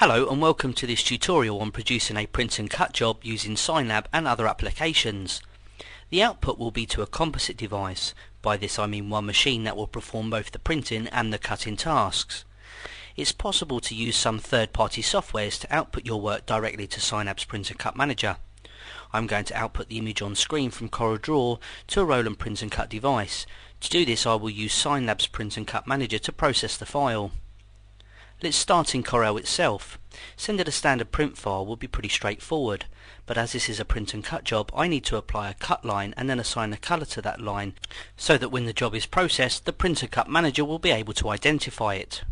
Hello and welcome to this tutorial on producing a print and cut job using Synlab and other applications. The output will be to a composite device. By this I mean one machine that will perform both the printing and the cutting tasks. It's possible to use some third-party softwares to output your work directly to Synlab's Print and Cut Manager. I'm going to output the image on screen from CorelDRAW to a roll and print and cut device. To do this I will use Synlab's Print and Cut Manager to process the file. Let's start in Corel itself. Sending a standard print file will be pretty straightforward, but as this is a print and cut job I need to apply a cut line and then assign a colour to that line so that when the job is processed the Print and Cut Manager will be able to identify it.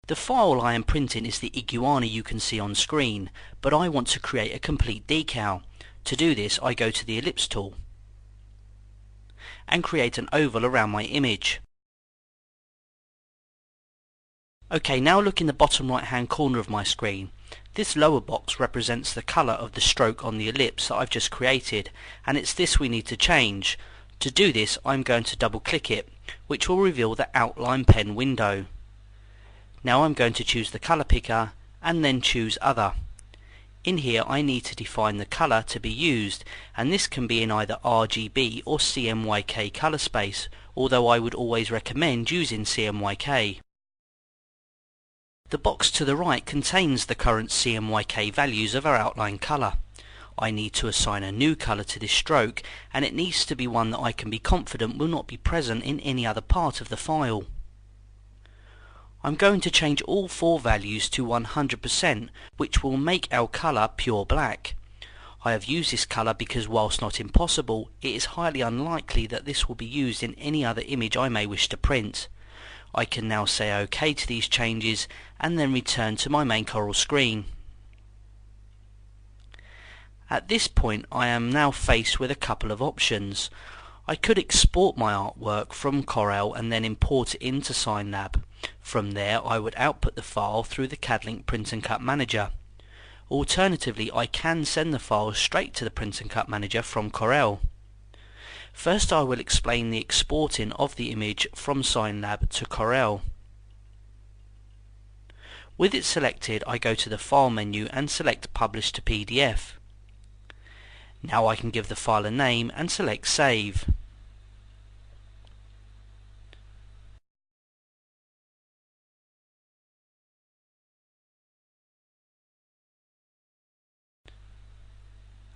The file I am printing is the iguana you can see on screen, but I want to create a complete decal. To do this I go to the ellipse tool and create an oval around my image. Okay, now look in the bottom right hand corner of my screen. This lower box represents the colour of the stroke on the ellipse that I've just created, and it's this we need to change. To do this I'm going to double click it, which will reveal the outline pen window. Now I'm going to choose the colour picker and then choose other. In here I need to define the colour to be used, and this can be in either RGB or CMYK colour space, although I would always recommend using CMYK. The box to the right contains the current CMYK values of our outline colour. I need to assign a new colour to this stroke, and it needs to be one that I can be confident will not be present in any other part of the file. I'm going to change all four values to 100%, which will make our colour pure black. I have used this colour because whilst not impossible, it is highly unlikely that this will be used in any other image I may wish to print. I can now say OK to these changes and then return to my main Corel screen. At this point I am now faced with a couple of options. I could export my artwork from Corel and then import it into Synlab. From there I would output the file through the CAD-Link Print and Cut Manager. Alternatively I can send the file straight to the Print and Cut Manager from Corel. First I will explain the exporting of the image from Synlab to Corel. With it selected I go to the File menu and select Publish to PDF. Now I can give the file a name and select Save.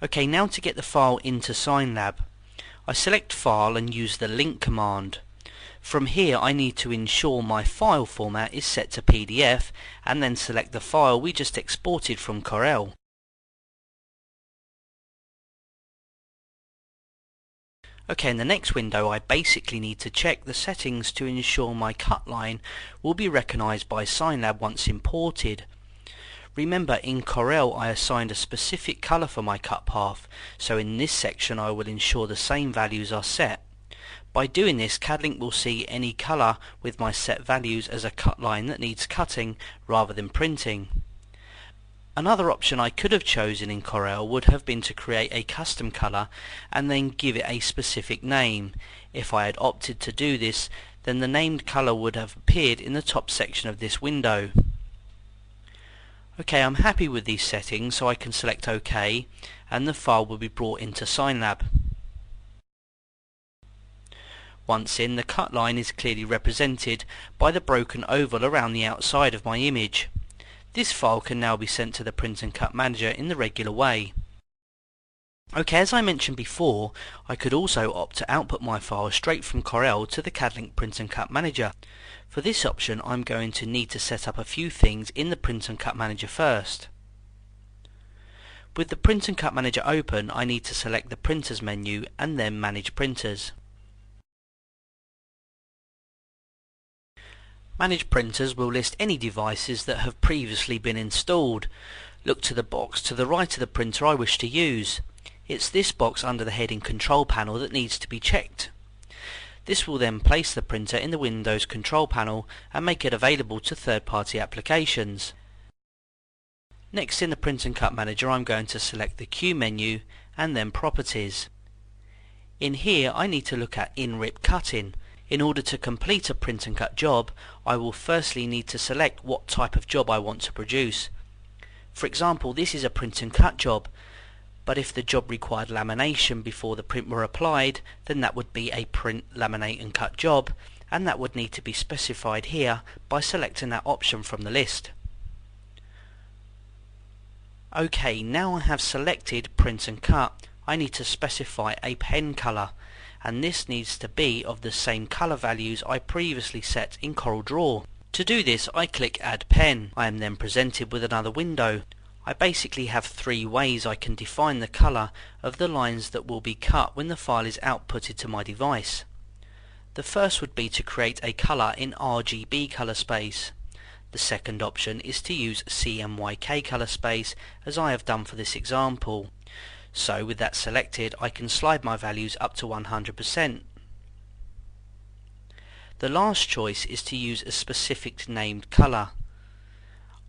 Okay, now to get the file into Synlab. I select File and use the Link command. From here I need to ensure my file format is set to PDF and then select the file we just exported from Corel. Okay, in the next window I basically need to check the settings to ensure my cut line will be recognised by Synlab once imported. Remember, in Corel I assigned a specific colour for my cut path, so in this section I will ensure the same values are set. By doing this, CAD-Link will see any colour with my set values as a cut line that needs cutting rather than printing. Another option I could have chosen in Corel would have been to create a custom colour and then give it a specific name. If I had opted to do this, then the named colour would have appeared in the top section of this window. Okay, I'm happy with these settings, so I can select OK and the file will be brought into Synlab. Once in, the cut line is clearly represented by the broken oval around the outside of my image. This file can now be sent to the Print and Cut Manager in the regular way. Okay, as I mentioned before, I could also opt to output my file straight from Corel to the CAD-Link Print and Cut Manager. For this option I'm going to need to set up a few things in the Print and Cut Manager first. With the Print and Cut Manager open I need to select the Printers menu and then Manage Printers. Manage Printers will list any devices that have previously been installed. Look to the box to the right of the printer I wish to use. It's this box under the heading Control Panel that needs to be checked. This will then place the printer in the Windows Control Panel and make it available to third-party applications. Next, in the Print and Cut Manager I'm going to select the Q menu and then Properties. In here I need to look at in-rip cutting. In order to complete a print and cut job, I will firstly need to select what type of job I want to produce. For example, this is a print and cut job, but if the job required lamination before the print were applied, then that would be a print, laminate and cut job, and that would need to be specified here by selecting that option from the list. Okay, now I have selected print and cut, I need to specify a pen color, and this needs to be of the same color values I previously set in CorelDRAW. To do this, I click Add Pen. I am then presented with another window. I basically have three ways I can define the color of the lines that will be cut when the file is outputted to my device. The first would be to create a color in RGB color space. The second option is to use CMYK color space, as I have done for this example. So with that selected, I can slide my values up to 100%. The last choice is to use a specific named color.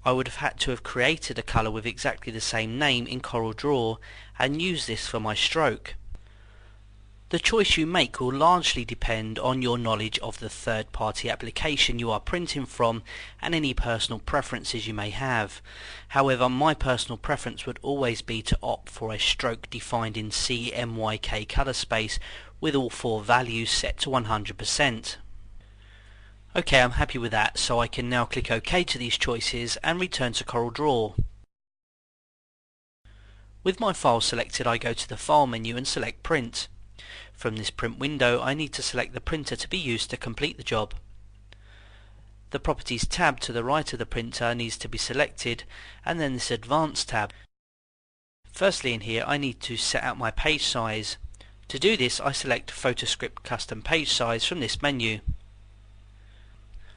I would have had to have created a color with exactly the same name in CorelDRAW and use this for my stroke. The choice you make will largely depend on your knowledge of the third-party application you are printing from and any personal preferences you may have. However, my personal preference would always be to opt for a stroke defined in CMYK color space with all four values set to 100%. Okay, I'm happy with that, so I can now click OK to these choices and return to CorelDRAW. With my file selected, I go to the File menu and select Print. From this print window, I need to select the printer to be used to complete the job. The Properties tab to the right of the printer needs to be selected, and then this Advanced tab. Firstly in here, I need to set out my page size. To do this, I select PhotoScript Custom Page Size from this menu.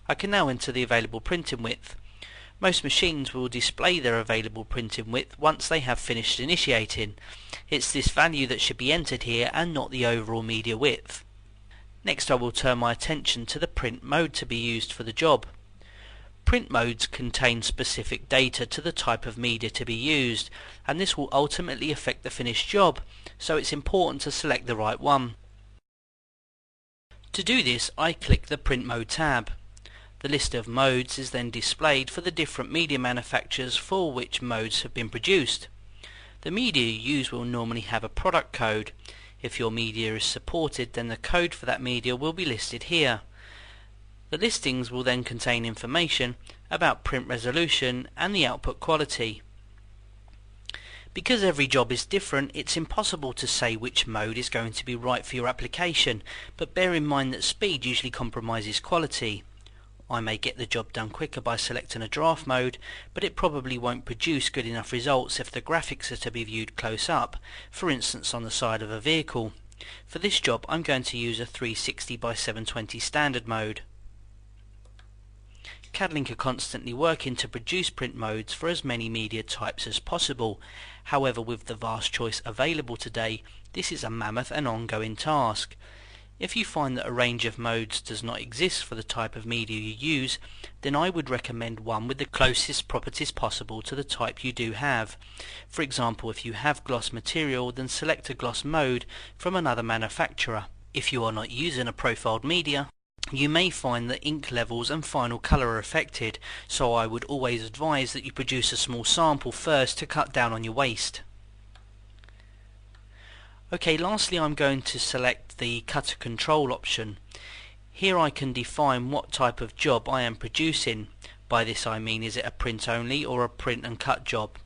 I can now enter the available printing width. Most machines will display their available printing width once they have finished initiating. It's this value that should be entered here and not the overall media width. Next, I will turn my attention to the print mode to be used for the job. Print modes contain specific data to the type of media to be used, and this will ultimately affect the finished job, so it's important to select the right one. To do this, I click the Print Mode tab. The list of modes is then displayed for the different media manufacturers for which modes have been produced. The media you use will normally have a product code. If your media is supported, then the code for that media will be listed here. The listings will then contain information about print resolution and the output quality. Because every job is different, it's impossible to say which mode is going to be right for your application, but bear in mind that speed usually compromises quality. I may get the job done quicker by selecting a draft mode, but it probably won't produce good enough results if the graphics are to be viewed close up, for instance on the side of a vehicle. For this job, I'm going to use a 360 by 720 standard mode. CAD-Link are constantly working to produce print modes for as many media types as possible. However, with the vast choice available today, this is a mammoth and ongoing task. If you find that a range of modes does not exist for the type of media you use, then I would recommend one with the closest properties possible to the type you do have. For example, if you have gloss material, then select a gloss mode from another manufacturer. If you are not using a profiled media, you may find that ink levels and final colour are affected, so I would always advise that you produce a small sample first to cut down on your waste. Okay, lastly I'm going to select the Cutter Control option. Here I can define what type of job I am producing. By this I mean, is it a print only or a print and cut job?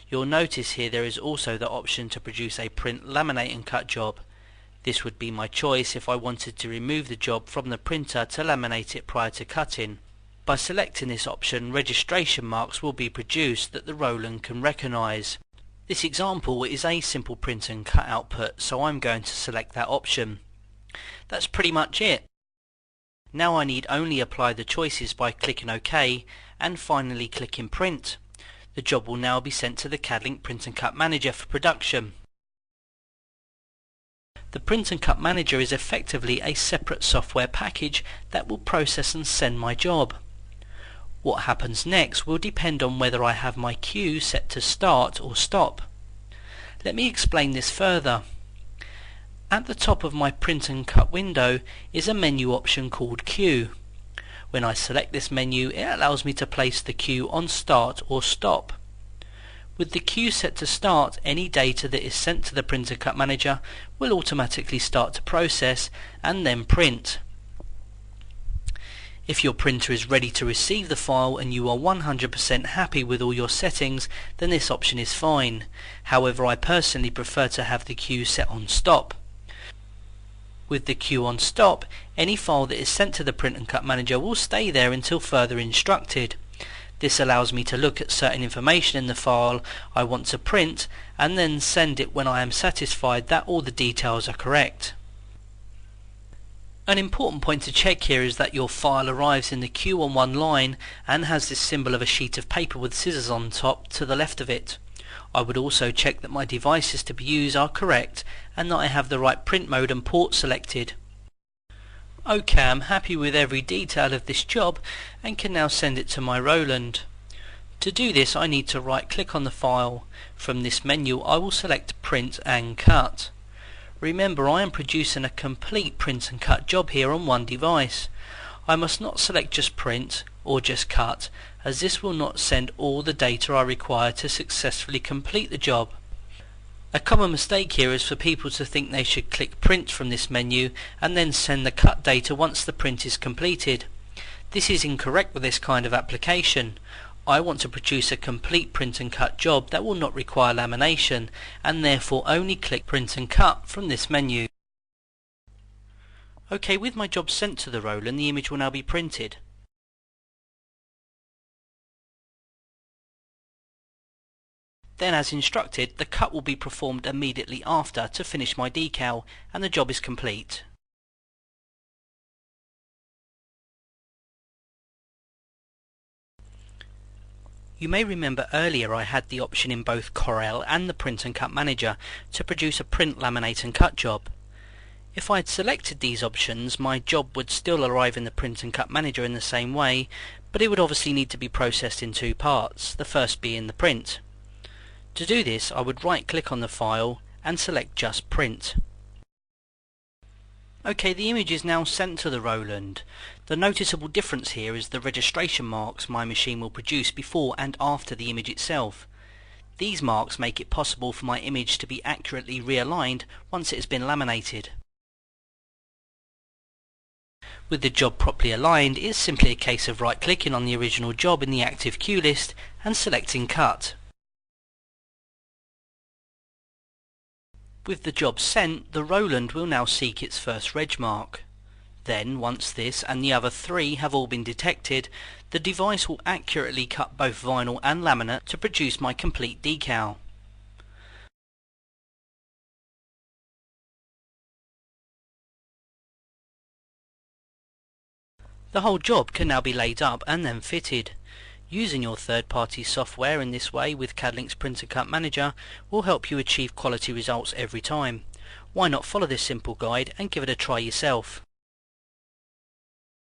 You'll notice here there is also the option to produce a print, laminate and cut job. This would be my choice if I wanted to remove the job from the printer to laminate it prior to cutting. By selecting this option, registration marks will be produced that the Roland can recognise. This example is a simple print and cut output, so I'm going to select that option. That's pretty much it. Now I need only apply the choices by clicking OK and finally clicking Print. The job will now be sent to the CAD-Link Print and Cut Manager for production. The Print and Cut Manager is effectively a separate software package that will process and send my job. What happens next will depend on whether I have my queue set to start or stop. Let me explain this further. At the top of my print and cut window is a menu option called Q. When I select this menu, it allows me to place the Q on start or stop. With the Q set to start, any data that is sent to the Print and Cut Manager will automatically start to process and then print. If your printer is ready to receive the file and you are 100% happy with all your settings, then this option is fine. However, I personally prefer to have the Q set on stop. With the Q on stop, any file that is sent to the Print and Cut Manager will stay there until further instructed. This allows me to look at certain information in the file I want to print and then send it when I am satisfied that all the details are correct. An important point to check here is that your file arrives in the queue on one line and has this symbol of a sheet of paper with scissors on top to the left of it. I would also check that my devices to be used are correct and that I have the right print mode and port selected. OK, I'm happy with every detail of this job and can now send it to my Roland. To do this, I need to right click on the file. From this menu I will select Print and Cut. Remember, I am producing a complete print and cut job here on one device. I must not select just print or just cut, as this will not send all the data I require to successfully complete the job. A common mistake here is for people to think they should click print from this menu and then send the cut data once the print is completed. This is incorrect with this kind of application. I want to produce a complete print and cut job that will not require lamination and therefore only click print and cut from this menu. OK, with my job sent to the Roland, the image will now be printed. Then, as instructed, the cut will be performed immediately after to finish my decal, and the job is complete. You may remember earlier I had the option in both Corel and the Print and Cut Manager to produce a print, laminate and cut job. If I had selected these options, my job would still arrive in the Print and Cut Manager in the same way, but it would obviously need to be processed in two parts, the first being the print. To do this, I would right click on the file and select just print. OK, the image is now sent to the Roland. The noticeable difference here is the registration marks my machine will produce before and after the image itself. These marks make it possible for my image to be accurately realigned once it has been laminated. With the job properly aligned, it is simply a case of right clicking on the original job in the active queue list and selecting Cut. With the job sent, the Roland will now seek its first reg mark. Then, once this and the other three have all been detected, the device will accurately cut both vinyl and laminate to produce my complete decal. The whole job can now be laid up and then fitted. Using your third-party software in this way with CADlink's Print and Cut Manager will help you achieve quality results every time. Why not follow this simple guide and give it a try yourself?